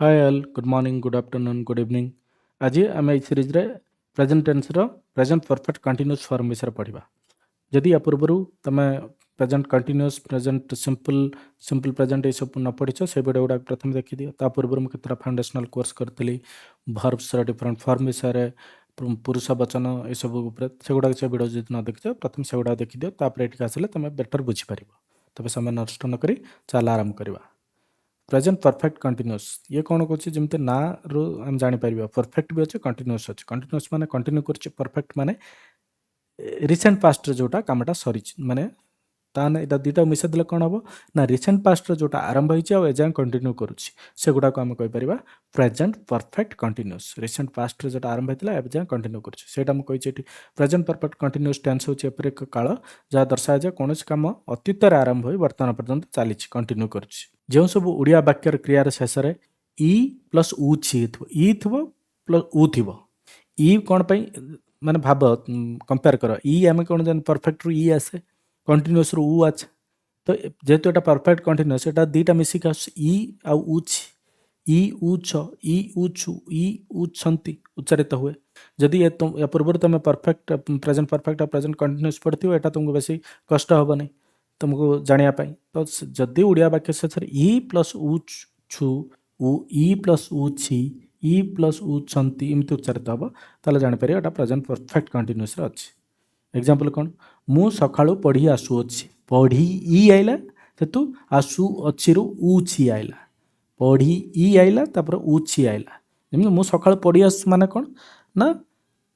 Hi all good morning good afternoon good evening आज आम ए series रे प्रेजेंट टेन्स रो present perfect continuous form विषय पढ़ा जदि या पूर्व तुम present continuous present simple simple present ये सब न पढ़ी से वीडियो गुड़ा प्रथम देखी ता पूर्व मुझे केतटा फाउंडेशनल कोर्स करी भर्ब्स डिफरेंट फॉर्म विषय पुरुष वचन ये सब से गुड़ा से वीडियो जब न देखिए प्रथम से गुड़ा देखी दियो तापर ये आसिले तुम बेटर बुझीपार तेज समय नष्ट नक चल आरंभ करवा प्रेजेंट परफेक्ट कंटिन्यूअस ये कौन कौन जमी ना रू आम जापर परफेक्ट भी अच्छे कंटिन्यूअस अच्छे कंटिन्यूअस माने कंटिन्यू कर परफेक्ट माने रिसेंट पास्ट जोटा कामटा सरी माने ताने एटा दुटा मिसे देले कौन हम ना रिसेंट पास्ट जोटा आरंभ होइछि आ एजां कंटिन्यू करूछि से गुडा को हम कहि परिबा present perfect continuous recent past जोटा आरंभ होइतिला एजां कंटिन्यू करूछि सेटा हम कहिछि एठी प्रेजेंट परफेक्ट कंटिन्यूअस टेंस होछि एपर एक काल जहाँ दर्शाए जे कोनोसी काम अतीत रे आरंभ होई वर्तमान पर्यंत चलीछि कंटिन्यू करूछि जो सब ओडिया वाक्यर क्रियार शेष में इ प्लस उ छि इ थो प्लस उ थो इ कौन पाई माने भाव कंपेयर कर इ आम कौन जान परफेक्ट रु इ आसे कंटिन्यूअस रु उ आछे तो जेहेतु एटा परफेक्ट कंटिन्यूअस एटा दुटा मिसिक आस इ आ उ छि इ उ छ इ उ छु इ उ छंती उच्चारित हुए जदि या पूर्व तुम perfect present perfect present continuous पढ़िथिबो एटा तुमको बेसी कष्ट हो नहीं तुमको जानापी तो जदि ओडिया वाक्य शेष इ प्लस उ छु उ इ प्लस उ छि इ प्लस उ छंती एमती उच्चारित हम ताले जापर एटा प्रेजेंट परफेक्ट कंटिन्यूअस अच्छी एग्जांपल कौन मु सकाळु पढ़ी आसुअछि पढ़ी इ आइला सेतु आसु अछि रु उ छि आइला पढ़ी इ आइला तापर उ छि आइला जेमि मु सकाळु पढ़ी आसु माने कौन ना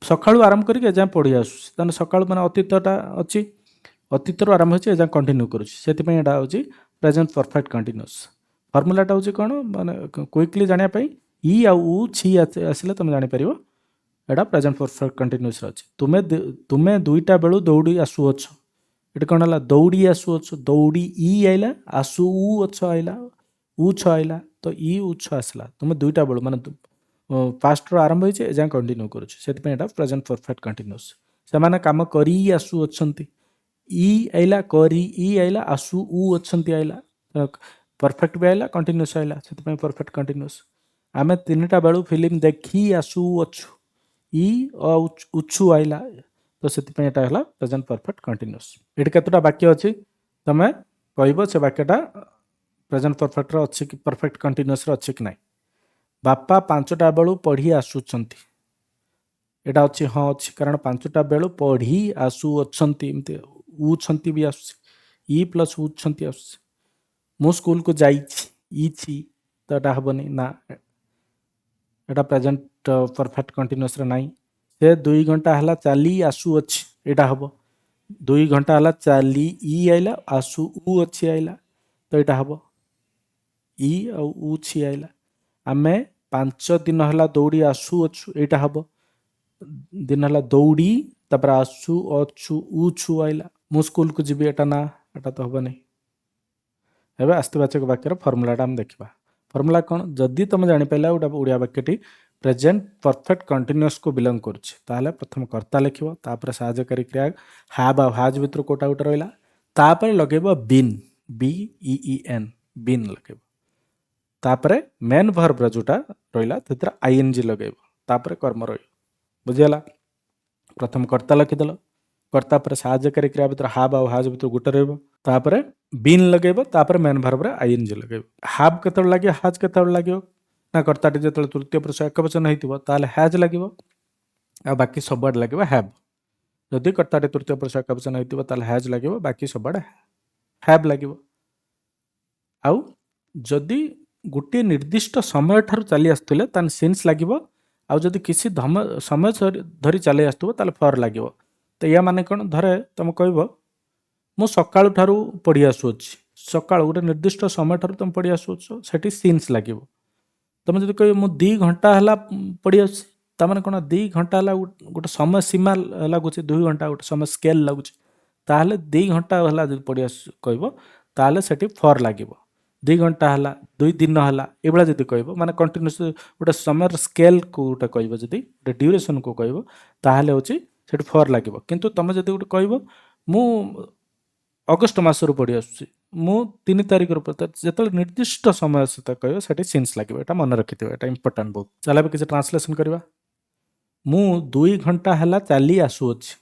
सकाळु आरंभ करके एजां पढ़ी आसु ताने सकाळु माने अतीतटा अछि अतीतर आरंभ होची एजां कंटिन्यू करूची सेतिपई एटा होची प्रेजेंट परफेक्ट कंटिन्यूअस फॉर्मूलाटा होची कोन माने क्विकली जानिया पई इ आ उ छि आसिले तुम जानि परिबो एटा प्रेजेंट परफेक्ट कंटिन्यूअस अछि तुमे दुईटा बेलु दौड़ी आसु अछ एटा कोन हला दौड़ी आसु अछ दौड़ी इ आइला आसु उ अछ आइला उ छ आइला तो इ उ छ आसला तुमे दुईटा बेलु माने पास्ट रो आरंभ होईचे एजां कंटिन्यू करूची सेतिपई एटा प्रेजेंट परफेक्ट कंटिन्यूअस सेमाने काम करी आसु अछंती इ आइला करी इ आइला आसु उ अछंती आइला परफेक्ट भी आइला कंटिन्यूअस आइला सेतिपई परफेक्ट कंटिन्यूअस आमे तीनटा बेलु फिल्म देखी आसु अछु इ उछु आइला तो सेतिपई एटा हला प्रेजेंट परफेक्ट कंटिन्यूअस एठी केतटा वाक्य अछि तमे कहइबो से वाक्यटा प्रेजेंट परफेक्ट रो अछि कि परफेक्ट कंटिन्यूअस रो अछि कि नै बापा 5टा बेलु पढ़ी आसुचंती एटा अछि हाँ अछि कारण 5टा बेलु पढ़ी आसु अछंती एमती उ छंती भी आसुछि इ प्लस उ छंती आसुछि मो स्कूल को जाइछि इ छि तो एटा हबनी ना एटा प्रेजेंट परफेक्ट कंटिन्यूअस रे नाही से 2 घंटा हला चाली आसु अछि एटा हबो 2 घंटा हला चाली इ आइला आसु उ अछि आइला तो एटा हबो इ आ उ छि आइला आमे 5 दिन हला दौड़ी आसु अछु एटा हबो दिन हला दौड़ी तापर आसु अछु उ छु आइला मो स्कूल को जीवी एटा ना एटा तो हबो नहीं एबे आस्तिवाचक वाक्यर फॉर्मूलाटा हम देखिबा फॉर्मूला कौन जदि तुम जानि पाइला गोटा ओडिया वाक्यटी प्रेजेंट परफेक्ट कंटिन्यूअस को बिलोंग करुछि ताहले प्रथम कर्ता लिखिबो तापर सहायकारी क्रिया हैव आ हैज भितर कोटा गोटा रहिला तापर लगेबो been B E E N been लगेबो तापर मेन वर्ब रा जोटा रहिला तेतरा आईएनजी लगेबो तापर कर्म रहिबो बुझियला प्रथम कर्ता लिखिदेलो कर्ता पर सहायकारी क्रिया भितर हैव आ हैज भितर गोटे रहिबो तापर बीन लगेबो तापर मेन वर्ब रे आईएनजी लगेबो हैव केतळ लागियो हैज केतळ लागियो ना कर्ताटी जेतळ तृतीय पुरुष एकवचन हेतिबो ताले हैज लागिबो आ बाकी सबड लागिबो हैव जदि कर्ताटी तृतीय पुरुष एकवचन हेतिबो ताले हैज लागिबो बाकी सबड हैव लागिबो आउ जदि गोटे निर्दिष्ट समय ठारू चली आसुतले तान सिंस लागिबो आउ जदि किसी समय धरी चली आसुतबो ताले फॉर लागिबो तो या माने कोन धरे तुम कहबो मु सकाळु ठारू पढ़ी आसुअछि सकाळु गोटे निर्दिष्ट समय ठारू तुम पढ़ी आसुअछ सेठी सिंस लागिबो तुम जदि कहबो मु 2 घंटा हला पढ़ी आसुछि ता माने कोन 2 घंटा हला गोटे समय सीमा लागुछि 2 घंटा गोटे समय स्केल लागुछि ताहले 2 घंटा हला जदि पढ़ी आसु कहबो ताहले सेठी फॉर लागिबो 2 घंटा हला 2 दिन हला एबला जदि कहबो माने कंटीन्यूअस गोटे समय स्केल को गोटे कहबो जदि गोटे ड्यूरेशन को कहबो ताहले होछि सेठी फॉर लागिबो किंतु तुम जदि गोटे कहबो मु अगस्ट मासरू पढ़ी आसुछि ମୁଁ 3 ତାରିଖରୁ ଯେତେବେଳେ ନିର୍ଦ୍ଦିଷ୍ଟ ସମୟ ସହିତ କହିବ ସେଠି ସିନ୍ସ ଲାଗିବ। ଏଟା ମନେ ରଖିଥିବ, ଏଟା ଇମ୍ପୋର୍ଟାଣ୍ଟ ବହୁତ। ଚାଲ ଏବେ କିଛି ଟ୍ରାନ୍ସଲେସନ୍ କରିବା। ମୁଁ 2 ଘଣ୍ଟା ହେଲା ଚାଲି ଆସୁଅଛି।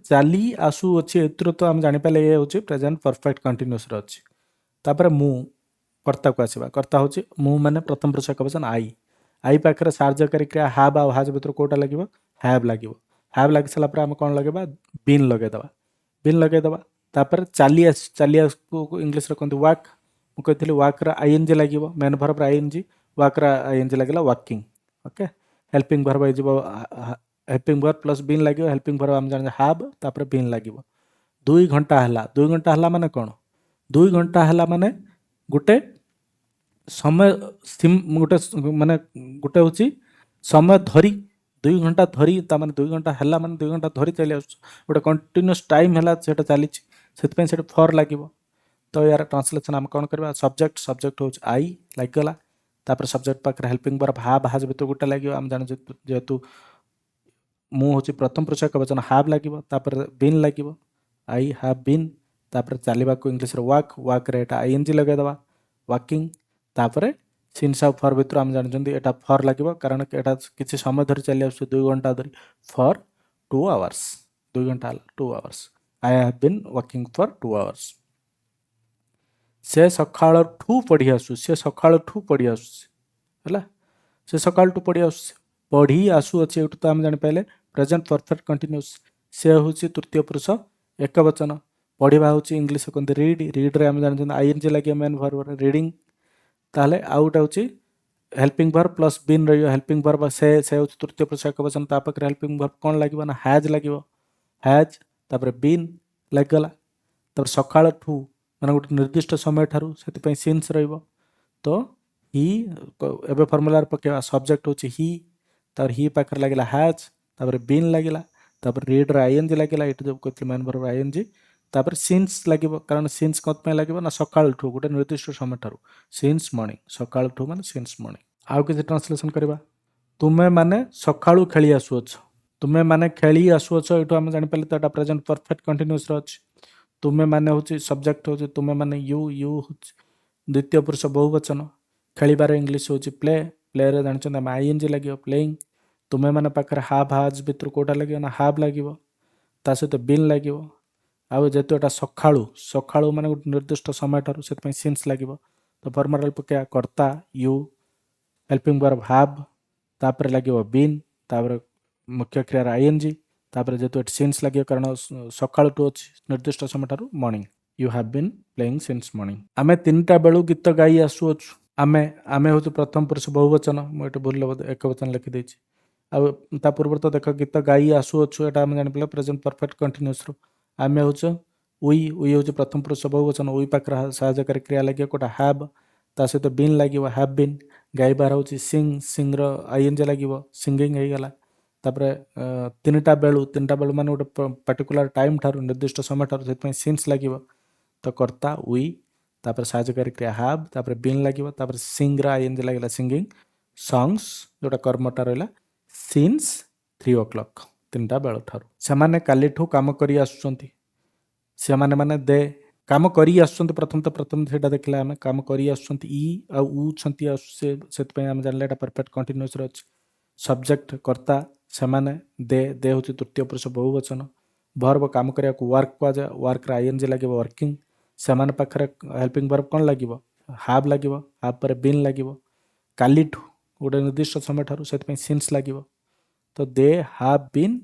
ଚାଲି ଆସୁଅଛି ଏଥିରୁ ତ ଆମେ ଜାଣିପାରିଲେ ଏ ହେଉଛି ପ୍ରେଜେଣ୍ଟ ପରଫେକ୍ଟ କଣ୍ଟିନ୍ୟୁଅସ୍ରେ ଅଛି। ତାପରେ ମୁଁ କର୍ତ୍ତାକୁ ଆସିବା। କର୍ତ୍ତା ହେଉଛି ମୁଁ ମାନେ ପ୍ରଥମ ପୁରୁଷ ଏକବଚନ ଆଇ। ଆଇ ପାଖରେ ସାହାଯ୍ୟକାରୀ କ୍ରିୟା ହାବ୍ ଆଉ ହାଜ୍ ଭିତରୁ କେଉଁଟା ଲାଗିବ? ହ୍ୟାଭ୍ ଲାଗିବ। ହ୍ୟାଭ୍ ଲାଗି ସାରିଲା ପରେ ଆମେ କ'ଣ ଲଗାଇବା? ବିନ୍ ଲଗାଇଦେବା। ବିନ୍ ଲଗାଇଦେବା। ତାପରେ ଚାଲିଆକୁ ଇଂଲିଶରେ କୁହନ୍ତି ୱାକ୍। ମୁଁ କହିଥିଲି ୱାକ୍ର ଆଇଏନ୍ଜି ଲାଗିବ, ମେନ୍ ଭର୍ବ ଆଇଏନ୍ଜି, ୱାକ୍ର ଆଇଏନ୍ଜି ଲାଗିଲା ୱାକିଂ। ଓକେ, ହେଲ୍ପିଂ ଭର୍ବ ହେଇଯିବ, ହେଲ୍ପିଂ ଭର୍ବ ପ୍ଲସ୍ ବିନ୍ ଲାଗିବ। ହେଲ୍ପିଂ ଭର୍ବ ଆମେ ଜାଣିଛେ ହାବ୍, ତାପରେ ବିନ୍ ଲାଗିବ। 2 ଘଣ୍ଟା ହେଲା। 2 ଘଣ୍ଟା ହେଲା ମାନେ କ'ଣ? 2 ଘଣ୍ଟା ହେଲା ମାନେ ଗୋଟେ ସମୟ ଗୋଟେ ମାନେ ଗୋଟେ ହେଉଛି ସମୟ ଧରି 2 ଘଣ୍ଟା ଧରି, ତାମାନେ 2 ଘଣ୍ଟା ହେଲା ମାନେ 2 ଘଣ୍ଟା ଧରି ଚାଲି ଆସୁଛୁ, ଗୋଟେ କଣ୍ଟିନ୍ୟୁଅସ୍ ଟାଇମ୍ ହେଲା ସେଟା ଚାଲିଛି, ସେଥିପାଇଁ ସେଠି ଫର୍ ଲାଗିବ। ତ ୟାର ଟ୍ରାନ୍ସଲେସନ୍ ଆମେ କ'ଣ କରିବା? ସବଜେକ୍ଟ ହେଉଛି ଆଇ ଲାଗିଗଲା। ତାପରେ ସବଜେକ୍ଟ ପାଖରେ ହେଲ୍ପିଂ ଭର୍ବ ହାବ୍ ହାଜ୍ ଭିତରୁ ଗୋଟେ ଲାଗିବ। ଆମେ ଜାଣିଛୁ ଯେହେତୁ ମୁଁ ହେଉଛି ପ୍ରଥମ ପୁରୁଷ ଏକବଚନ, ହାବ୍ ଲାଗିବ, ତାପରେ ବିନ୍ ଲାଗିବ, ଆଇ ହାବ୍ ବିନ୍। ତାପରେ ଚାଲିବାକୁ ଇଂଲିଶରେ ୱାକ୍ରେ ଏଟା ଆଇଏନ୍ଜି ଲଗାଇଦେବା, ୱାକିଂ। ତାପରେ ସିନ୍ସ ଆଉ ଫର୍ ଭିତରୁ ଆମେ ଜାଣିଛନ୍ତି ଏଟା ଫର୍ ଲାଗିବ, କାରଣ ଏଟା କିଛି ସମୟ ଧରି ଚାଲି ଆସୁଛି, 2 ଘଣ୍ଟା ଧରି। ଫର୍ 2 ଆୱାର୍ସ, 2 ଘଣ୍ଟା ହେଲା 2 hours. I have been walking for 2 hours. ସେ ସକାଳଠୁ ପଢ଼ି ଆସୁଛି। ସେ ସକାଳଠୁ ପଢ଼ି ଆସୁଛି ହେଲା। ସେ ସକାଳଠୁ ପଢ଼ି ଆସୁଛି, ପଢ଼ି ଆସୁଅଛି, ଏଇଠୁ ତ ଆମେ ଜାଣିପାରିଲେ ପ୍ରେଜେଣ୍ଟ ପରଫେକ୍ଟ କଣ୍ଟିନ୍ୟୁଅସ୍। ସେ ହେଉଛି ତୃତୀୟ ପୁରୁଷ ଏକବଚନ। ପଢ଼ିବା ହେଉଛି ଇଂଲିଶ କୁହନ୍ତି ରିଡ୍। ରିଡ୍ରେ ଆମେ ଜାଣିଛନ୍ତି ଆଇଏନ୍ଜି ଲାଗିବ ମେନ୍ ଭର୍ବରେ, ରିଡ଼ିଂ। ତାହେଲେ ଆଉ ଗୋଟେ ହେଉଛି ହେଲ୍ପିଂ ଭର୍ବ ପ୍ଲସ୍ ବିନ୍ ରହିବ। ହେଲ୍ପିଂ ଭର୍ବ ସେ ହେଉଛି ତୃତୀୟ ପୁରୁଷ ଏକବଚନ, ତା ପାଖରେ ହେଲ୍ପିଂ ଭର୍ବ କ'ଣ ଲାଗିବ ନା ହ୍ୟାଜ୍ ଲାଗିବ, ହ୍ୟାଜ୍। ତାପରେ ବିନ୍ ଲାଗିଗଲା। ତାପରେ ସକାଳଠୁ ମାନେ ଗୋଟେ ନିର୍ଦ୍ଦିଷ୍ଟ ସମୟ ଠାରୁ, ସେଥିପାଇଁ ସିନ୍ସ ରହିବ। ତ ହି, ଏବେ ଫର୍ମୁଲାରେ ପକେଇବା। ସବଜେକ୍ଟ ହେଉଛି ହି, ତାପରେ ହି ପାଖରେ ଲାଗିଲା ହ୍ୟାଜ୍, ତାପରେ ବିନ୍ ଲାଗିଲା, ତାପରେ ରିଡ୍ର ଆଇଏନ୍ଜି ଲାଗିଲା, ଏଇଠି ଯେଉଁ କହିଥିଲି ମେନ୍ ଭର୍ବ ଆଇଏନ୍ଜି। ତାପରେ ସିନ୍ସ ଲାଗିବ, କାରଣ ସିନ୍ସ କ'ଣ ପାଇଁ ଲାଗିବ ନା ସକାଳଠୁ, ଗୋଟେ ନିର୍ଦ୍ଦିଷ୍ଟ ସମୟ ଠାରୁ। ସିନ୍ସ ମର୍ଣ୍ଣିଂ, ସକାଳଠୁ ମାନେ ସିନ୍ସ ମର୍ଣ୍ଣିଂ। ଆଉ କିଛି ଟ୍ରାନ୍ସଲେସନ୍ କରିବା। ତୁମେ ମାନେ ସକାଳୁ ଖେଳି ଆସୁଅଛ। ତୁମେ ମାନେ ଖେଳି ଆସୁଅଛ, ଏଇଠୁ ଆମେ ଜାଣିପାରିଲେ ତ ଏଟା ପ୍ରେଜେଣ୍ଟ ପରଫେକ୍ଟ କଣ୍ଟିନ୍ୟୁଅସ୍ରେ ଅଛି। ତୁମେ ମାନେ ହେଉଛି ସବଜେକ୍ଟ, ହେଉଛି ତୁମେ ମାନେ ୟୁ ହେଉଛି ଦ୍ୱିତୀୟ ପୁରୁଷ ବହୁବଚନ। ଖେଳିବାର ଇଂଲିଶ ହେଉଛି ପ୍ଲେ। ପ୍ଲେରେ ଜାଣିଛନ୍ତି ଆମେ ଆଇଏନ୍ଜି ଲାଗିବ, ପ୍ଲେଇଂ। ତୁମେ ମାନେ ପାଖରେ ହାବ୍ ହାଜ୍ ଭିତରୁ କେଉଁଟା ଲାଗିବ ନା ହାବ୍ ଲାଗିବ, ତା ସହିତ ବିନ୍ ଲାଗିବ। ଆଉ ଯେହେତୁ ଏଟା ସକାଳୁ ମାନେ ଗୋଟେ ନିର୍ଦ୍ଦିଷ୍ଟ ସମୟ ଠାରୁ, ସେଥିପାଇଁ ସିନ୍ସ ଲାଗିବ। ତ ଫର୍ମାଲ ପକେଇବା କର୍ତ୍ତା ୟୁ, ହେଲ୍ପିଂ ଭର୍ବ ହାବ୍, ତାପରେ ଲାଗିବ ବିନ୍, ତାପରେ ମୁଖ୍ୟ କ୍ରିୟାର ଆଇଏନ୍ଜି, ତାପରେ ଯେହେତୁ ଏଠି ସିନ୍ସ ଲାଗିବ କାରଣ ସକାଳଠୁ ଅଛି, ନିର୍ଦ୍ଦିଷ୍ଟ ସମୟ ଠାରୁ morning. You have been playing since morning. ଆମେ 3ଟା ବେଳୁ ଗୀତ ଗାଇ ଆସୁଅଛୁ। ଆମେ ହେଉଛି ପ୍ରଥମ ପୁରୁଷ ବହୁବଚନ। ମୁଁ ଏଠି ଭୁଲ ଏକବଚନ ଲେଖିଦେଇଛି। ଆଉ ତା ପୂର୍ବରୁ ତ ଦେଖ ଗୀତ ଗାଇ ଆସୁଅଛୁ, ଏଟା ଆମେ ଜାଣିପାରିଲେ ପ୍ରେଜେଣ୍ଟ ପରଫେକ୍ଟ କଣ୍ଟିନ୍ୟୁଅସ୍ରୁ। ଆମେ ହେଉଛୁ ଉଇ ହେଉଛି ପ୍ରଥମ ପୁରୁଷ ବହୁବଚନ। ଉଇ ପାଖରେ ସାହାଯ୍ୟକାରୀ କ୍ରିୟା ଲାଗିବ କୋଉଟା ହାବ୍, ତା ସହିତ ବିନ୍ ଲାଗିବ, ହାବ୍ ବିନ୍। ଗାଇବାର ହେଉଛି ସିଂର ଆଇଏନ୍ଜି ଲାଗିବ, ସିଙ୍ଗିଂ ହେଇଗଲା। ତାପରେ 3ଟା ବେଳୁ ମାନେ ଗୋଟେ ପାର୍ଟିକୁଲାର ଟାଇମ୍ ଠାରୁ, ନିର୍ଦ୍ଦିଷ୍ଟ ସମୟ ଠାରୁ, ସେଥିପାଇଁ ସିନ୍ସ ଲାଗିବ। ତ କର୍ତ୍ତା ଉଇ, ତାପରେ ସାହାଯ୍ୟକାରୀ କ୍ରିୟା ହାବ୍, ତାପରେ ବିନ୍ ଲାଗିବ, ତାପରେ ସିଂର ଆଇଏନ୍ଜି ଲାଗିଲା ସିଙ୍ଗିଂ। ସଙ୍ଗସ୍ ଯେଉଁଟା କର୍ମଟା ରହିଲା ସିନ୍ସ 3 o'clock, 3ଟା ବେଳ ଠାରୁ। ସେମାନେ କାଲିଠୁ କାମ କରି ଆସୁଛନ୍ତି। ସେମାନେ ମାନେ ଦେ କାମ କରି ଆସୁଛନ୍ତି। ପ୍ରଥମ ସେଇଟା ଦେଖିଲା ଆମେ, କାମ କରି ଆସୁଛନ୍ତି। ଇ ଆଉ ଉ ଛନ୍ତି ଆସୁଛେ, ସେଥିପାଇଁ ଆମେ ଜାଣିଲେ ଏଟା ପରଫେକ୍ଟ କଣ୍ଟିନ୍ୟୁଅସ୍ରେ ଅଛି। ସବଜେକ୍ଟ କର୍ତ୍ତା, ସେମାନେ ଦେ ହେଉଛି ତୃତୀୟ ପୁରୁଷ ବହୁବଚନ। ଭର୍ବ କାମ କରିବାକୁ ୱାର୍କ କୁହାଯାଏ, ୱାର୍କର ଆଇଏନ୍ଜି ଲାଗିବ ୱାର୍କିଂ। ସେମାନେ ପାଖରେ ହେଲ୍ପିଂ ଭର୍ବ କ'ଣ ଲାଗିବ? ହାବ୍ ଲାଗିବ, ହାବ୍ ପରେ ବିନ୍ ଲାଗିବ। କାଲିଠୁ ଗୋଟେ ନିର୍ଦ୍ଦିଷ୍ଟ ସମୟ ଠାରୁ, ସେଥିପାଇଁ ସିନ୍ସ ଲାଗିବ। ତ ଦେ ହାବ୍ ବିନ୍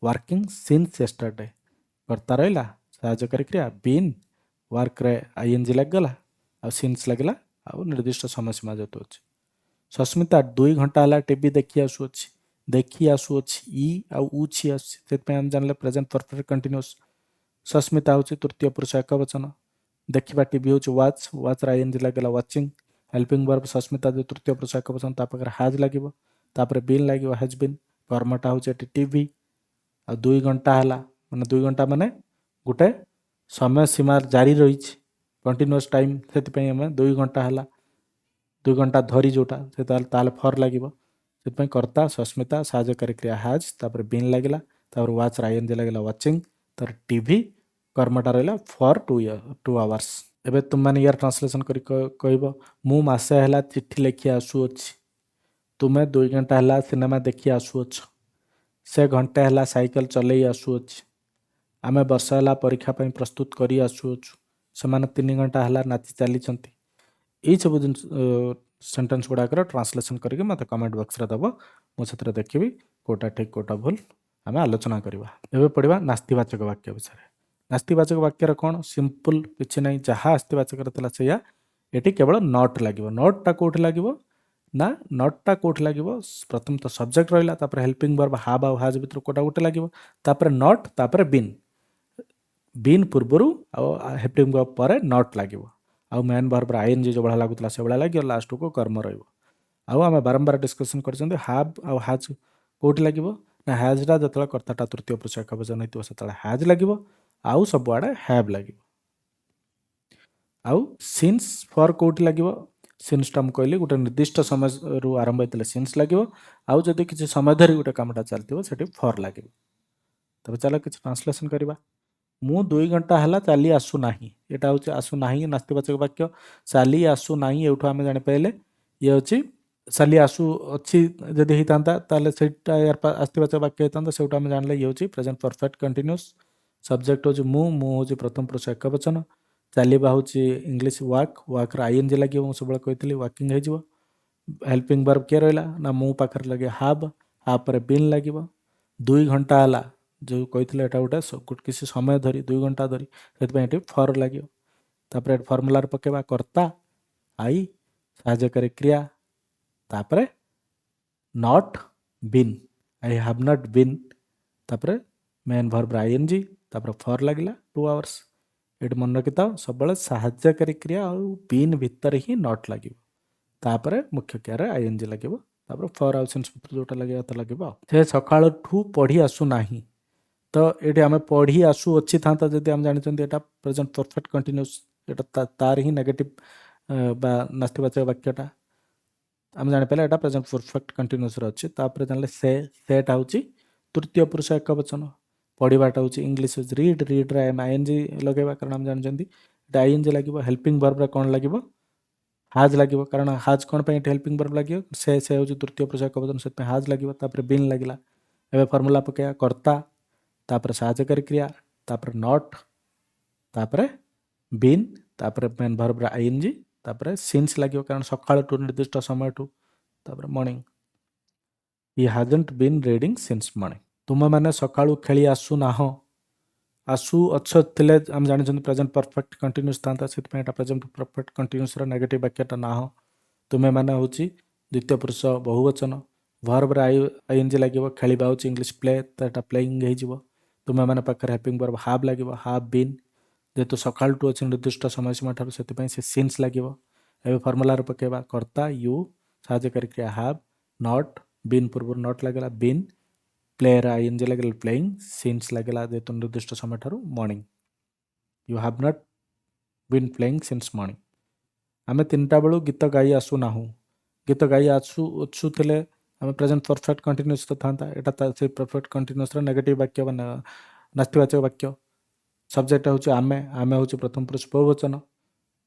ୱାର୍କିଂ ସିନ୍ସ ୟେଷ୍ଟରଡେ। କର୍ତ୍ତା ରହିଲା, ସାହାଯ୍ୟକାରୀ କ୍ରିୟା ବିନ୍, ୱାର୍କରେ ଆଇଏନ୍ଜି ଲାଗିଗଲା, ଆଉ ସିନ୍ସ ଲାଗିଲା, ଆଉ ନିର୍ଦ୍ଦିଷ୍ଟ ସମୟ ସୀମା ଯେହେତୁ ଅଛି। ସସ୍ମିତା 2 ଘଣ୍ଟା ହେଲା ଟିଭି ଦେଖି ଆସୁଅଛି। ଦେଖି ଆସୁଅଛି, ଇ ଆଉ ଉଛି ଆସୁଛି, ସେଥିପାଇଁ ଆମେ ଜାଣିଲେ ପ୍ରେଜେଣ୍ଟ ପରଫେକ୍ଟ କଣ୍ଟିନ୍ୟୁଅସ୍। ସସ୍ମିତା ହେଉଛି ତୃତୀୟ ପୁରୁଷ ଏକବଚନ। ଦେଖିବା ଟିଭି ହେଉଛି ୱାଚ୍ର ଆଇଏନ୍ଜି ଲାଗିଲା ୱାଚିଂ। ହେଲ୍ପିଂ ଭର୍ବ ସସ୍ମିତା ଯେଉଁ ତୃତୀୟ ପୁରୁଷ ଏକବଚନ, ତା ପାଖରେ ହାଜ୍ ଲାଗିବ, ତାପରେ ବିନ୍ ଲାଗିବ, ହାଜ୍ ବିନ୍। କର୍ମଟା ହେଉଛି ଏଠି ଟିଭି। ଆଉ 2 ଘଣ୍ଟା ହେଲା ମାନେ 2 ଘଣ୍ଟା ମାନେ ଗୋଟେ ସମୟ ସୀମା ଜାରି ରହିଛି, କଣ୍ଟିନ୍ୟୁଅସ୍ ଟାଇମ୍, ସେଥିପାଇଁ ଆମେ 2 ଘଣ୍ଟା ହେଲା, 2 ଘଣ୍ଟା ଧରି ଯେଉଁଟା, ସେ ତାହେଲେ ଫର୍ ଲାଗିବ। ସେଥିପାଇଁ କର୍ତ୍ତା ସସ୍ମିତା, ସାହାଯ୍ୟକାରୀ କ୍ରିୟା ହାଜ୍, ତାପରେ ବିନ୍ ଲାଗିଲା, ତାପରେ ୱାଚ୍ର ଆଇଏନ୍ଜି ଲାଗିଲା ୱାଚିଂ, ତାପରେ ଟିଭି। କର୍ମଟା ରହିଲା ଫର୍ 2 hours। ଏବେ ତୁମମାନେ ୟାର ଟ୍ରାନ୍ସଲେସନ୍ କରି କହିବ ମୁଁ ମାସେ ହେଲା ଚିଠି ଲେଖି ଆସୁଅଛି। ତୁମେ 2 ଘଣ୍ଟା ହେଲା ସିନେମା ଦେଖି ଆସୁଅଛ। ସେ ଘଣ୍ଟେ ହେଲା ସାଇକେଲ ଚଲେଇ ଆସୁଅଛି। ଆମେ ବର୍ଷ ହେଲା ପରୀକ୍ଷା ପାଇଁ ପ୍ରସ୍ତୁତ କରି ଆସୁଅଛୁ। ସେମାନେ 3 ଘଣ୍ଟା ହେଲା ନାଚି ଚାଲିଛନ୍ତି। ଏଇ ସବୁ ଜିନିଷ ସେଣ୍ଟେନ୍ସ ଗୁଡ଼ାକର ଟ୍ରାନ୍ସଲେସନ୍ କରିକି ମୋତେ କମେଣ୍ଟ ବକ୍ସରେ ଦେବ। ମୁଁ ସେଥିରେ ଦେଖିବି କେଉଁଟା ଠିକ୍ କେଉଁଟା ଭୁଲ ଆମେ ଆଲୋଚନା କରିବା। ଏବେ ପଢ଼ିବା ନାସ୍ତିବାଚକ ବାକ୍ୟ ବିଷୟରେ। ନାସ୍ତିବାଚକ ବାକ୍ୟର କ'ଣ? ସିମ୍ପଲ୍ କିଛି ନାହିଁ, ଯାହା ଆସ୍ତିବାଚକରେ ଥିଲା ସେଇଆ। ଏଠି କେବଳ ନଟ୍ ଲାଗିବ। ନଟ୍ଟା କେଉଁଠି ଲାଗିବ ନା ନଟ୍ଟା କେଉଁଠି ଲାଗିବ? ପ୍ରଥମେ ତ ସବଜେକ୍ଟ ରହିଲା, ତାପରେ ହେଲ୍ପିଂ ଭର୍ବ ହାବ୍ ଆଉ ହାଜ୍ ଭିତରୁ କେଉଁଟା ଗୋଟେ ଲାଗିବ, ତାପରେ ନଟ୍, ତାପରେ ବିନ୍। ବିନ୍ ପୂର୍ବରୁ ଆଉ ହେଲ୍ପିଂ ଭର୍ବ ପରେ ନଟ୍ ଲାଗିବ। ଆଉ ମେନ୍ ଭର୍ବର ଆଇଏନ୍ଜି ଯେଉଁଭଳିଆ ଲାଗୁଥିଲା ସେଭଳିଆ ଲାଗିବ, ଲାଷ୍ଟକୁ କର୍ମ ରହିବ। ଆଉ ଆମେ ବାରମ୍ବାର ଡିସ୍କସନ୍ କରିଛନ୍ତି ହାବ୍ ଆଉ ହାଜ୍ କେଉଁଠି ଲାଗିବ ନା ହ୍ୟାଜ୍ଟା ଯେତେବେଳେ କର୍ତ୍ତାଟା ତୃତୀୟ ପୁରୁଷ ଏକବଚନ ହେଇଥିବ ସେତେବେଳେ ହ୍ୟାଜ୍ ଲାଗିବ, ଆଉ ସବୁଆଡ଼େ ହ୍ୟାଭ୍ ଲାଗିବ। ଆଉ ସିନ୍ସ ଫର୍ କେଉଁଠି ଲାଗିବ? ସିନ୍ସଟା ମୁଁ କହିଲି ଗୋଟେ ନିର୍ଦ୍ଦିଷ୍ଟ ସମୟରୁ ଆରମ୍ଭ ହେଇଥିଲେ ସିନ୍ସ ଲାଗିବ, ଆଉ ଯଦି କିଛି ସମୟ ଧରି ଗୋଟେ କାମଟା ଚାଲିଥିବ ସେଠି ଫର୍ ଲାଗିବ। ତେବେ ଚାଲ କିଛି ଟ୍ରାନ୍ସଲେସନ୍ କରିବା। ମୁଁ 2 ଘଣ୍ଟା ହେଲା ଚାଲି ଆସୁନାହିଁ। ଏଇଟା ହେଉଛି ଆସୁନାହିଁ ନାସ୍ତିବାଚକ ବାକ୍ୟ। ଚାଲି ଆସୁନାହିଁ ଏଇଠୁ ଆମେ ଜାଣିପାରିଲେ ଇଏ ହେଉଛି ଚାଲି ଆସୁ ଅଛି ଯଦି ହେଇଥାନ୍ତା ତାହେଲେ ସେଇଟା ଆସ୍ତିବାଚକ ବାକ୍ୟ ହେଇଥାନ୍ତା। ସେଇଠୁ ଆମେ ଜାଣିଲେ ଇଏ ହେଉଛି ପ୍ରେଜେଣ୍ଟ ପରଫେକ୍ଟ କଣ୍ଟିନ୍ୟୁଅସ୍। ସବଜେକ୍ଟ ହେଉଛି ମୁଁ ହେଉଛି ପ୍ରଥମ ପୁରୁଷ ଏକବଚନ। ଚାଲିବା ହେଉଛି ଇଂଲିଶ ୱାକ୍, ୱାକ୍ର ଆଇଏନ୍ଜି ଲାଗିବ, ମୁଁ ସବୁବେଳେ କହିଥିଲି ୱାକିଂ ହେଇଯିବ। ହେଲ୍ପିଂ ଭର୍ବ କିଏ ରହିଲା ନା ମୁଁ ପାଖରେ ଲାଗିବ ହାବ୍, ହାବ୍ ପରେ ବିନ୍ ଲାଗିବ। 2 ଘଣ୍ଟା ହେଲା ଯେଉଁ କହିଥିଲେ ଏଇଟା ଗୋଟେ କିଛି ସମୟ ଧରି 2 ଘଣ୍ଟା ଧରି, ସେଥିପାଇଁ ଏଠି ଫର୍ ଲାଗିବ। ତାପରେ ଏଠି ଫର୍ମୁଲାରେ ପକାଇବା କର୍ତ୍ତା ଆଇ, ସାହାଯ୍ୟକାରୀ କ୍ରିୟା, ତାପରେ not been, I have not been, ତାପରେ ମେନ୍ ଭର୍ବ ଆଇଏନ୍ଜି, ତାପରେ ଫର୍ ଲାଗିଲା 2 hours। ଏଠି ମନେ ରଖିଥାଅ ସବୁବେଳେ ସାହାଯ୍ୟକାରୀ କ୍ରିୟା ଆଉ ବିନ୍ ଭିତରେ ହିଁ ନଟ୍ ଲାଗିବ, ତାପରେ ମୁଖ୍ୟ କ୍ରିୟାରେ ଆଇଏନ୍ଜି ଲାଗିବ, ତାପରେ ଫର୍ ଆଉ ସେନ୍ସ ଭିତରେ ଯେଉଁଟା ଲାଗିବା କଥା ଲାଗିବ। ସେ ସକାଳଠୁ ପଢ଼ି ଆସୁନାହିଁ। ତ ଏଠି ଆମେ ପଢ଼ି ଆସୁଅଛି ଥାନ୍ତା ଯଦି ଆମେ ଜାଣିଛନ୍ତି ଏଇଟା ପ୍ରେଜେଣ୍ଟ ପରଫେକ୍ଟ କଣ୍ଟିନ୍ୟୁଅସ୍, ଏଇଟା ତାର ହିଁ ନେଗେଟିଭ୍ ବା ନାସ୍ତିବାଚକ ବାକ୍ୟଟା ଆମେ ଜାଣିପାରିଲେ ଏଇଟା ପ୍ରେଜେଣ୍ଟ ପରଫେକ୍ଟ କଣ୍ଟିନ୍ୟୁଅସ୍ରେ ଅଛି। ତାପରେ ଜାଣିଲେ ସେଟା ହେଉଛି ତୃତୀୟ ପୁରୁଷ ଏକବଚନ। ପଢ଼ିବାଟା ହେଉଛି ଇଂଲିଶ ହେଉଛି ରିଡ୍, ରିଡ୍ରେ ଆମେ ଆଇଏନ୍ଜି ଲଗାଇବା କାରଣ ଆମେ ଜାଣିଛନ୍ତି ଏଇଟା ଆଇଏନ୍ଜି ଲାଗିବ। ହେଲ୍ପିଂ ଭର୍ବରେ କ'ଣ ଲାଗିବ? ହାଜ୍ ଲାଗିବ, କାରଣ ହାଜ୍ କ'ଣ ପାଇଁ ଏଠି ହେଲ୍ପିଂ ଭର୍ବ ଲାଗିବ? ସେ ହେଉଛି ତୃତୀୟ ପୁରୁଷ ଏକବଚନ, ସେଥିପାଇଁ ହାଜ୍ ଲାଗିବ। ତାପରେ ବିନ୍ ଲାଗିଲା। ଏବେ ଫର୍ମୁଲା ପକାଇବା କର୍ତ୍ତା, ତାପରେ ସାହାଯ୍ୟକାରୀ କ୍ରିୟା, ତାପରେ ନଟ୍, ତାପରେ ବିନ୍, ତାପରେ ମେନ୍ ଭର୍ବର ଆଇଏନ୍ଜି, ତାପରେ ସିନ୍ସ ଲାଗିବ କାରଣ ସକାଳଠୁ ନିର୍ଦ୍ଦିଷ୍ଟ ସମୟଠୁ, ତାପରେ ମର୍ଣ୍ଣିଂ। ହି ହାଜଣ୍ଟ ବିନ୍ ରିଡ଼ିଂ ସିନ୍ସ ମର୍ଣ୍ଣିଂ। ତୁମେମାନେ ସକାଳୁ ଖେଳି ଆସୁନାହଁ। ଆସୁ ଅଛ ଥିଲେ ଆମେ ଜାଣିଛନ୍ତି ପ୍ରେଜେଣ୍ଟ ପରଫେକ୍ଟ କଣ୍ଟିନ୍ୟୁଅସ୍ ଥାନ୍ତା, ସେଥିପାଇଁ ଏଇଟା ପ୍ରେଜେଣ୍ଟ ପରଫେକ୍ଟ କଣ୍ଟିନ୍ୟୁଅସ୍ର ନେଗେଟିଭ୍ ବାକ୍ୟଟା ନାହଁ। ତୁମେମାନେ ହେଉଛି ଦ୍ୱିତୀୟ ପୁରୁଷ ବହୁବଚନ, ଭର୍ବର ଆଇଏନ୍ଜି ଲାଗିବ। ଖେଳିବା ହେଉଛି ଇଂଲିଶ ପ୍ଲେ, ତ ଏଇଟା ପ୍ଲେଇଂ ହେଇଯିବ। ତୁମେମାନେ ପାଖରେ ହେଲ୍ପିଂ ଭର୍ବ ହାବ୍ ଲାଗିବ, ହାବ୍ ବିନ୍, ଯେହେତୁ ସକାଳଠୁ ଅଛି ନିର୍ଦ୍ଦିଷ୍ଟ ସମୟସୀମା ଠାରୁ ସେଥିପାଇଁ ସେ ସିନ୍ସ ଲାଗିବ। ଏବେ ଫର୍ମୁଲାରେ ପକାଇବା କର୍ତ୍ତା ୟୁ, ସାହାଯ୍ୟକାରୀ କ୍ରିୟା ହାବ୍, ନଟ୍, ବିନ୍ ପୂର୍ବରୁ ନଟ୍ ଲାଗିଲା ବିନ୍, ପ୍ଲେର ଆଇଏନ୍ଜି ଲାଗିଲା ପ୍ଲେଇଂ, ସିନ୍ସ ଲାଗିଲା ଯେହେତୁ ନିର୍ଦ୍ଦିଷ୍ଟ ସମୟ ଠାରୁ morning. You have not been playing since morning. ଆମେ 3ଟା ବେଳୁ ଗୀତ ଗାଇ ଆସୁନାହୁଁ। ଗୀତ ଗାଇ ଆସୁଥିଲେ ଆମେ ପ୍ରେଜେଣ୍ଟ ପରଫେକ୍ଟ କଣ୍ଟିନ୍ୟୁଅସ୍ ଥାନ୍ତା, ଏଇଟା ସେ ପରଫେକ୍ଟ କଣ୍ଟିନ୍ୟୁଅସ୍ର ନେଗେଟିଭ୍ ବାକ୍ୟ ବା ନାସ୍ତିବାଚକ ବାକ୍ୟ। ସବଜେକ୍ଟ ହେଉଛି ଆମେ, ଆମେ ହେଉଛି ପ୍ରଥମ ପୁରୁଷ ବହୁବଚନ।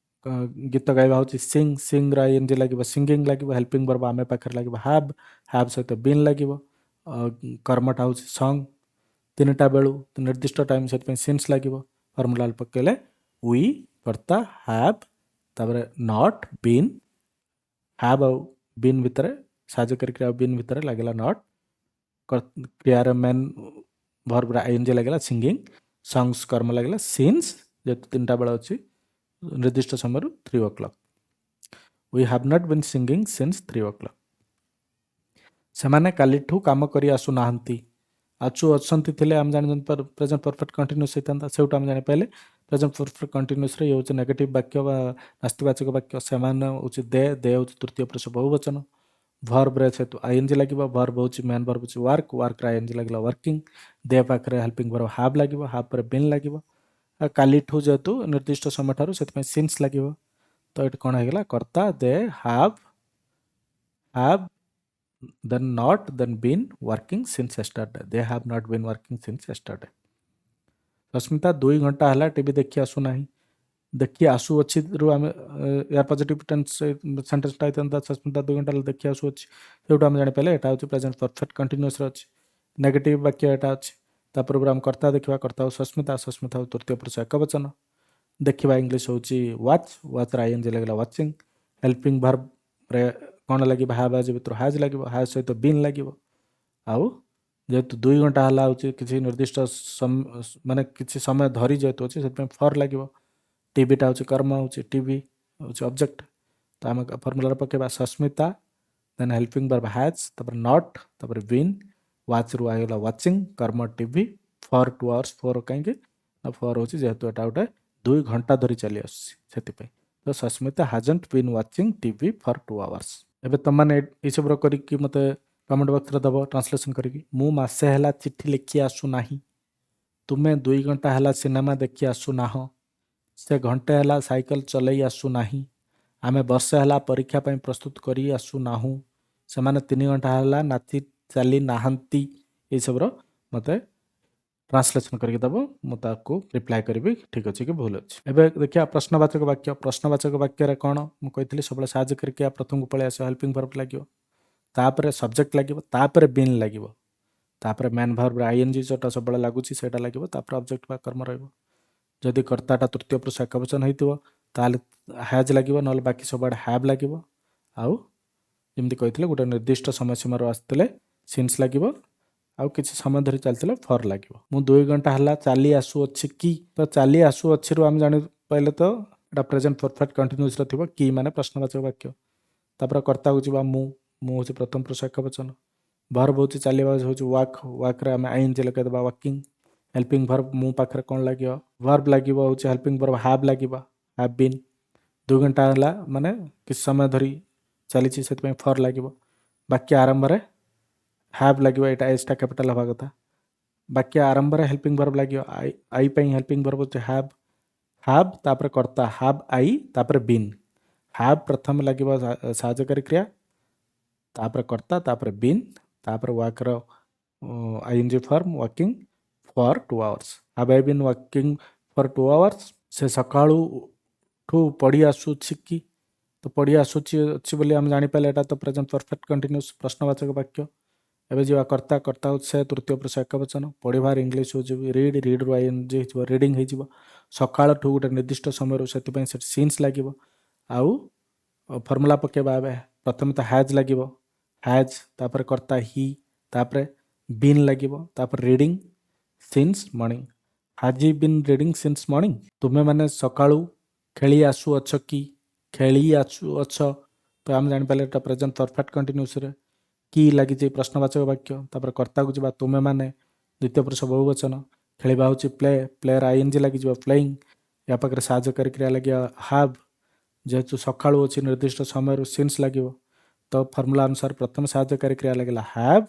ଗୀତ ଗାଇବା ହେଉଛି ସିଙ୍ଗ୍, ସିଙ୍ଗ୍ର ଆଇଏନ୍ଜି ଲାଗିବ, ସିଙ୍ଗିଂ ଲାଗିବ। ହେଲ୍ପିଂ ଭର୍ବ ଆମେ ପାଖରେ ଲାଗିବ ହାବ୍, ହାବ୍ ସହିତ ବିନ୍ ଲାଗିବ। କର୍ମଟା ହେଉଛି ସଙ୍ଗ୍। 3ଟା ବେଳୁ ନିର୍ଦ୍ଦିଷ୍ଟ ଟାଇମ୍, ସେଥିପାଇଁ ସିନ୍ସ ଲାଗିବ। ଫର୍ମୁଲା ପକାଇଲେ ୱି, କର୍ତ୍ତା ହାବ୍, ତାପରେ ନଟ୍ ବିନ୍, ହାବ୍ ଆଉ ବିନ୍ ଭିତରେ ସାହାଯ୍ୟକାରୀ କ୍ରିୟା ବିନ୍ ଭିତରେ ଲାଗିଲା ନଟ୍, କ୍ରିୟାର ମେନ୍ ଭର୍ବର ଆଇଏନ୍ଜି ଲାଗିଲା ସିଙ୍ଗିଂ, ସଙ୍ଗ୍ସ କର୍ମ ଲାଗିଲା ସିନ୍ସ, ଯେହେତୁ 3ଟା ବେଳ ଅଛି ନିର୍ଦ୍ଦିଷ୍ଟ ସମୟରୁ 3 o'clock। We have not been singing since 3 o'clock। ସେମାନେ କାଲିଠୁ କାମ କରି ଆସୁନାହାନ୍ତି। ଅଛନ୍ତି ଥିଲେ ଆମେ ଜାଣିଛନ୍ତି ପ୍ରେଜେଣ୍ଟ ପରଫେକ୍ଟ କଣ୍ଟିନ୍ୟୁଅସ୍ ହେଇଥାନ୍ତା, ସେଇଠୁ ଆମେ ଜାଣିପାରିଲେ ପ୍ରେଜେଣ୍ଟ ପରଫେକ୍ଟ କଣ୍ଟିନ୍ୟୁଅସ୍ରେ ଇଏ ହେଉଛି ନେଗେଟିଭ୍ ବାକ୍ୟ ବା ନାସ୍ତିବାଚକ ବାକ୍ୟ। ସେମାନେ ହେଉଛି ଦେ ହେଉଛି ତୃତୀୟ ପୁରୁଷ ବହୁବଚନ। ଭର୍ବରେ ସେତୁ ଆଇଏନ୍ଜି ଲାଗିବ, ଭର୍ବ ହେଉଛି ମେନ୍ ଭର୍ବ ହେଉଛି ୱାର୍କ, ୱାର୍କର ଆଇଏନ୍ଜି ଲାଗିଲା ୱାର୍କିଂ। ଦେ ପାଖରେ ହେଲ୍ପିଂ ଭର୍ବ ହାବ୍ ଲାଗିବ, ହାବ୍ ପରେ ବିନ୍ ଲାଗିବ। କାଲିଠୁ ଯେହେତୁ ନିର୍ଦ୍ଦିଷ୍ଟ ସମୟ ଠାରୁ ସେଥିପାଇଁ ସିନ୍ସ ଲାଗିବ। ତ ଏଠି କ'ଣ ହେଇଗଲା? କର୍ତ୍ତା ଦେ hub then not then been working since yesterday. They have not been working since yesterday. Rashmita 2 ଘଣ୍ଟା ହେଲା ଟିଭି ଦେଖି ଆସୁନାହିଁ। ଦେଖି ଆସୁଅଛି ରୁ ଆମେ ୟାର ପଜିଟିଭ୍ ଟେନ୍ସ ସେଣ୍ଟେନ୍ସଟା ହେଇଥାନ୍ତା ସସ୍ମିତା 2 ଘଣ୍ଟା ହେଲା ଦେଖି ଆସୁଅଛି, ସେଇଠୁ ଆମେ ଜାଣିପାରିଲେ ଏଇଟା ହେଉଛି ପ୍ରେଜେଣ୍ଟ ପରଫେକ୍ଟ କଣ୍ଟିନ୍ୟୁଅସ୍ରେ ଅଛି। ନେଗେଟିଭ୍ ବାକ୍ୟ ଏଇଟା ଅଛି। ତା ପୂର୍ବରୁ ଆମେ କର୍ତ୍ତା ଦେଖିବା, କର୍ତ୍ତା ଆଉ ସସ୍ମିତା ଆଉ ତୃତୀୟ ପୁରୁଷ ଏକବଚନ। ଦେଖିବା ଇଂଲିଶ ହେଉଛି ୱାଚ୍, ୱାଚ୍ର ଆଇଏନ୍ଜି ଲାଗିଲା ୱାଚିଂ। ହେଲ୍ପିଂ ଭର୍ବରେ କ'ଣ ଲାଗିବ, ହାଭ୍ ଆଜ୍ ଭିତରୁ ହାଜ୍ ଲାଗିବ, ହାଜ୍ ସହିତ ବିନ୍ ଲାଗିବ। ଆଉ ଯେହେତୁ 2 ଘଣ୍ଟା ହେଲା ହେଉଛି କିଛି ନିର୍ଦ୍ଦିଷ୍ଟ ମାନେ କିଛି ସମୟ ଧରି ଯେହେତୁ ଅଛି ସେଥିପାଇଁ ଫର୍ ଲାଗିବ। ଟିଭିଟା ହେଉଛି କର୍ମ, ହେଉଛି ଟିଭି ହେଉଛି ଅବଜେକ୍ଟ। ତ ଆମେ ଫର୍ମୁଲାରେ ପକାଇବା ସସ୍ମିତା, ଦେନ୍ ହେଲ୍ପିଂ ଭର୍ବ ହାଜ୍, ତାପରେ ନଟ୍, ତାପରେ ବିନ୍, ୱାଚ୍ରୁ ଆଇଗଲା ୱାଚିଂ, କର୍ମ ଟିଭି, ଫର୍ 2 ଆୱାର୍ସ। ଫର୍ କାହିଁକି ନା ଫର୍ ହେଉଛି ଯେହେତୁ ଏଇଟା ଗୋଟେ 2 ଘଣ୍ଟା ଧରି ଚାଲି ଆସୁଛି ସେଥିପାଇଁ। ତ Sasmita hasn't been watching TV for 2 hours. ଏବେ ତୁମମାନେ ଏଇସବୁର କରିକି ମୋତେ କମେଣ୍ଟ ବକ୍ସରେ ଦେବ ଟ୍ରାନ୍ସଲେସନ୍ କରିକି। ମୁଁ ମାସେ ହେଲା ଚିଠି ଲେଖି ଆସୁନାହିଁ। ତୁମେ 2 ଘଣ୍ଟା ହେଲା ସିନେମା ଦେଖି ଆସୁନାହଁ। ସେ ଘଣ୍ଟେ ହେଲା ସାଇକେଲ ଚଲେଇ ଆସୁନାହିଁ। ଆମେ ବର୍ଷେ ହେଲା ପରୀକ୍ଷା ପାଇଁ ପ୍ରସ୍ତୁତ କରି ଆସୁନାହୁଁ। ସେମାନେ 3 ଘଣ୍ଟା ହେଲା ନାଚି ଚାଲି ନାହାନ୍ତି। ଏଇସବୁର ମୋତେ ଟ୍ରାନ୍ସଲେସନ୍ କରିକି ଦେବ, ମୁଁ ତାକୁ ରିପ୍ଲାଏ କରିବି ଠିକ୍ ଅଛି କି ଭୁଲ ଅଛି। ଏବେ ଦେଖିବା ପ୍ରଶ୍ନବାଚକ ବାକ୍ୟ। ପ୍ରଶ୍ନବାଚକ ବାକ୍ୟରେ କ'ଣ ମୁଁ କହିଥିଲି, ସବୁବେଳେ ସାହାଯ୍ୟକାରୀ କ୍ରିୟା ପ୍ରଥମକୁ ପଳେଇ ଆସିବ, ହେଲ୍ପିଂ ଭର୍ବ ଲାଗିବ, ତାପରେ ସବଜେକ୍ଟ ଲାଗିବ, ତାପରେ ବିନ୍ ଲାଗିବ, ତାପରେ ମେନ୍ ଭର୍ବରେ ଆଇଏନ୍ଜି ଯେଉଁଟା ସବୁବେଳେ ଲାଗୁଛି ସେଇଟା ଲାଗିବ, ତାପରେ ଅବଜେକ୍ଟ ବା କର୍ମ ରହିବ। ଯଦି କର୍ତ୍ତାଟା ତୃତୀୟ ପୁରୁଷ ଏକବଚନ ହେଇଥିବ ତାହେଲେ ହ୍ୟାଜ୍ ଲାଗିବ, ନହେଲେ ବାକି ସବୁଆଡ଼େ ହ୍ୟାଭ୍ ଲାଗିବ। ଆଉ ଯେମିତି କହିଥିଲେ ଗୋଟେ ନିର୍ଦ୍ଦିଷ୍ଟ ସମୟ ସୀମାରୁ ଆସିଥିଲେ ସିନ୍ସ ଲାଗିବ, ଆଉ କିଛି ସମୟ ଧରି ଚାଲିଥିଲେ ଫର୍ ଲାଗିବ। ମୁଁ 2 ଘଣ୍ଟା ହେଲା ଚାଲି ଆସୁଅଛି କି, ତ ଚାଲି ଆସୁଅଛିରୁ ଆମେ ଜାଣିପାରିଲେ ତ ଏଇଟା ପ୍ରେଜେଣ୍ଟ ପରଫେକ୍ଟ କଣ୍ଟିନ୍ୟୁଅସ୍ରେ ଥିବ, କି ମାନେ ପ୍ରଶ୍ନବାଚକ ବାକ୍ୟ। ତାପରେ କର୍ତ୍ତାକୁ ଯିବା ମୁଁ ହେଉଛି ପ୍ରଥମ ପୁରୁଷ ଏକବଚନ। ଭର୍ବ ହେଉଛି ଚାଲିବା ହେଉଛି ୱାକ୍, ୱାକ୍ରେ ଆମେ ଆଇଏନ୍ଜି ଲଗାଇଦେବା ୱାକିଂ। ହେଲ୍ପିଂ ଭର୍ବ ମୁଁ ପାଖରେ କ'ଣ ଲାଗିବ, ଭର୍ବ ଲାଗିବ ହେଉଛି ହେଲ୍ପିଂ ଭର୍ବ ହାଭ୍ ଲାଗିବ, ହାଭ୍ ବିନ୍। 2 ଘଣ୍ଟା ହେଲା ମାନେ କିଛି ସମୟ ଧରି ଚାଲିଛି ସେଥିପାଇଁ ଫର୍ ଲାଗିବ। ବାକ୍ୟ ଆରମ୍ଭରେ ହାଭ୍ ଲାଗିବ, ଏଇଟା ଏଜ୍ଟା କ୍ୟାପିଟାଲ ହେବା କଥା। ବାକ୍ୟ ଆରମ୍ଭରେ ହେଲ୍ପିଂ ଭର୍ବ ଲାଗିବ, ଆଇ ପାଇଁ ହେଲ୍ପିଂ ଭର୍ବ ହେଉଛି ହାଭ୍, ହାଭ୍ ତାପରେ କର୍ତ୍ତା ହାଭ୍ ଆଇ ତାପରେ ବିନ୍। ହାଭ୍ ପ୍ରଥମେ ଲାଗିବ ସାହାଯ୍ୟକାରୀ କ୍ରିୟା, ତାପରେ କର୍ତ୍ତା, ତାପରେ ବିନ୍, ତାପରେ ୱାକ୍ର ING form walking for 2 hours. Have I been walking for 2 hours. ସେ ସକାଳୁଠୁ ପଢ଼ି ଆସୁଛି କି, ତ ପଢ଼ି ଆସୁଛି ଅଛି ବୋଲି ଆମେ ଜାଣିପାରିଲେ ଏଇଟା ତ ପ୍ରେଜେଣ୍ଟ ପରଫେକ୍ଟ କଣ୍ଟିନ୍ୟୁଅସ୍ ପ୍ରଶ୍ନବାଚକ ବାକ୍ୟ। ଏବେ ଯିବା କର୍ତ୍ତା, କର୍ତ୍ତା ହେଉଛି ସେ ତୃତୀୟ ପୁରୁଷ ଏକବଚନ। ପଢ଼ିବାର ଇଂଲିଶ ହେଉଛି ରିଡ୍, ରିଡ୍ରୁ ଆଇଏନ୍ଜି ହେଇଯିବ, ରିଡ଼ିଂ ହେଇଯିବ। ସକାଳଠୁ ଗୋଟେ ନିର୍ଦ୍ଦିଷ୍ଟ ସମୟରୁ ସେଥିପାଇଁ ସେଠି ସିନ୍ସ ଲାଗିବ। ଆଉ ଫର୍ମୁଲା ପକାଇବା, ଏବେ ପ୍ରଥମେ ତ ହ୍ୟାଜ୍ ଲାଗିବ, ହ୍ୟାଜ୍ ତାପରେ କର୍ତ୍ତା ହି, ତାପରେ ବିନ୍ ଲାଗିବ, ତାପରେ reading since morning. Has he been reading since morning. ତୁମେମାନେ ସକାଳୁ ଖେଳି ଆସୁଅଛ କି, ଖେଳି ଆସୁଅଛ, ତ ଆମେ ଜାଣିପାରିଲେ ଏଇଟା ପ୍ରେଜେଣ୍ଟ ପରଫେକ୍ଟ କଣ୍ଟିନ୍ୟୁଅସ୍ରେ କି ଲାଗିଛି ପ୍ରଶ୍ନବାଚକ ବାକ୍ୟ। ତାପରେ କର୍ତ୍ତାକୁ ଯିବା ତୁମେମାନେ ଦ୍ୱିତୀୟ ପୁରୁଷ ବହୁବଚନ। ଖେଳିବା ହେଉଛି ପ୍ଲେ, ପ୍ଲେର ଆଇଏନ୍ଜି ଲାଗିଯିବ ପ୍ଲେଇଂ। ୟା ପାଖରେ ସାହାଯ୍ୟକାରୀ କ୍ରିୟା ଲାଗିବ ହାଭ୍, ଯେହେତୁ ସକାଳୁ ଅଛି ନିର୍ଦ୍ଦିଷ୍ଟ ସମୟରୁ ସିନ୍ସ ଲାଗିବ। ତ ଫର୍ମୁଲା ଅନୁସାରେ ପ୍ରଥମେ ସାହାଯ୍ୟକାରୀ କ୍ରିୟା ଲାଗିଲା ହାଭ୍,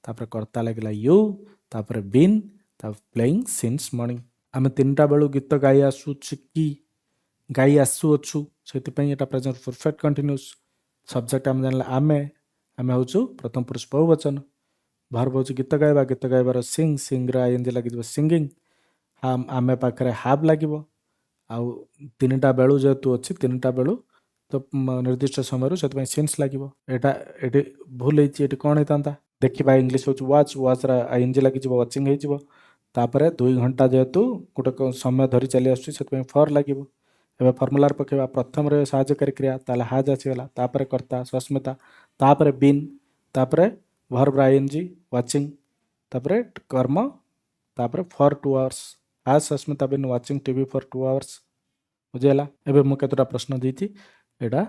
ତାପରେ କର୍ତ୍ତା ଲାଗିଲା ୟୁ, ତାପରେ ବିନ୍, ତାପରେ ପ୍ଲେଇଂ ସିନ୍ସ ମର୍ଣ୍ଣିଂ। ଆମେ 3ଟା ବେଳୁ ଗୀତ ଗାଇ ଆସୁଛୁ କି, ଗାଇ ଆସୁଅଛୁ, ସେଥିପାଇଁ ଏଇଟା ପ୍ରେଜେଣ୍ଟ ପରଫେକ୍ଟ କଣ୍ଟିନ୍ୟୁଅସ୍। ସବଜେକ୍ଟ ଆମେ ଜାଣିଲା ଆମେ ହେଉଛୁ ପ୍ରଥମ ପୁରୁଷ ବହୁବଚନ। ଭର୍ବ ହେଉଛି ଗୀତ ଗାଇବା, ଗୀତ ଗାଇବାର ସିଙ୍ଗ୍, ସିଙ୍ଗ୍ର ଆଇଏନ୍ଜି ଲାଗିଯିବ ସିଙ୍ଗିଂ। ଆମେ ପାଖରେ ହାଭ୍ ଲାଗିବ। ଆଉ 3ଟା ବେଳୁ ଯେହେତୁ ଅଛି 3ଟା ବେଳୁ ତ ନିର୍ଦ୍ଦିଷ୍ଟ ସମୟରୁ ସେଥିପାଇଁ ସିନ୍ସ ଲାଗିବ। ଏଠି ଭୁଲ ହେଇଛି, ଏଠି କ'ଣ ହେଇଥାନ୍ତା, ଦେଖିବା ଇଂଲିଶ ହେଉଛି ୱାଚ୍, ୱାଚ୍ର ଆଇଏନ୍ଜି ଲାଗିଯିବ ୱାଚିଂ ହେଇଯିବ। ତାପରେ 2 ଘଣ୍ଟା ଯେହେତୁ ଗୋଟେ ସମୟ ଧରି ଚାଲି ଆସୁଛି ସେଥିପାଇଁ ଫର୍ ଲାଗିବ। ଏବେ ଫର୍ମୁଲାରେ ପକାଇବା, ପ୍ରଥମରେ ସାହାଯ୍ୟକାରୀ କ୍ରିୟା ତାହେଲେ ହାଜ୍ ଆସିଗଲା, ତାପରେ କର୍ତ୍ତା ସସ୍ମିତା, ତାପରେ ବିନ୍, ତାପରେ ଭର୍ବ ଆଇଏନ୍ଜି ୱାଚିଂ, ତାପରେ କର୍ମ, ତାପରେ for 2 hours. Has Sasmita been watching TV for 2 hours. ବୁଝିଗଲା। ଏବେ ମୁଁ କେତେଟା ପ୍ରଶ୍ନ ଦେଇଛି ଏଇଟା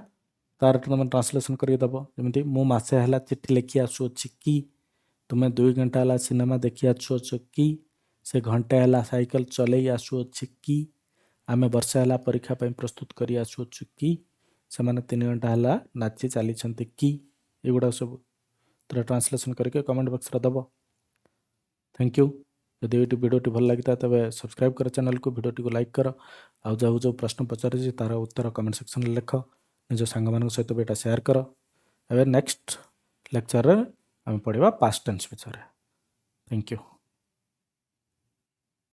ତାର ତୁମେ ଟ୍ରାନ୍ସଲେସନ୍ କରିକି ଦେବ। ଯେମିତି ମୁଁ ମାସେ ହେଲା ଚିଠି ଲେଖି ଆସୁଅଛି କି, ତୁମେ 2 ଘଣ୍ଟା ହେଲା ସିନେମା ଦେଖି ଆସୁଅଛ କି, ସେ ଘଣ୍ଟେ ହେଲା ସାଇକେଲ ଚଲେଇ ଆସୁଅଛି କି, ଆମେ ବର୍ଷେ ହେଲା ପରୀକ୍ଷା ପାଇଁ ପ୍ରସ୍ତୁତ କରି ଆସୁଅଛୁ କି, ସେମାନେ 3 ଘଣ୍ଟା ହେଲା ନାଚି ଚାଲିଛନ୍ତି କି। ଏଗୁଡ଼ାକ ସବୁ ତାର ଟ୍ରାନ୍ସଲେସନ୍ କରିକି କମେଣ୍ଟ ବକ୍ସରେ ଦେବ। Thank you. ଯଦି ଏଇଟି ଭିଡ଼ିଓଟି ଭଲ ଲାଗିଥାଏ ତେବେ ସବସ୍କ୍ରାଇବ୍ କର ଚ୍ୟାନେଲକୁ, ଭିଡ଼ିଓଟିକୁ ଲାଇକ୍ କର। ଆଉ ଯେଉଁ ପ୍ରଶ୍ନ ପଚାରିଛି ତାର ଉତ୍ତର କମେଣ୍ଟ ସେକ୍ସନରେ ଲେଖ, ନିଜ ସାଙ୍ଗମାନଙ୍କ ସହିତ ବି ଏଇଟା ସେୟାର କର। ଏବେ ନେକ୍ସଟ ଲେକ୍ଚରରେ ଆମେ ପଢ଼ିବା ପାଷ୍ଟ ଟେନ୍ସ ବିଷୟରେ। Thank you.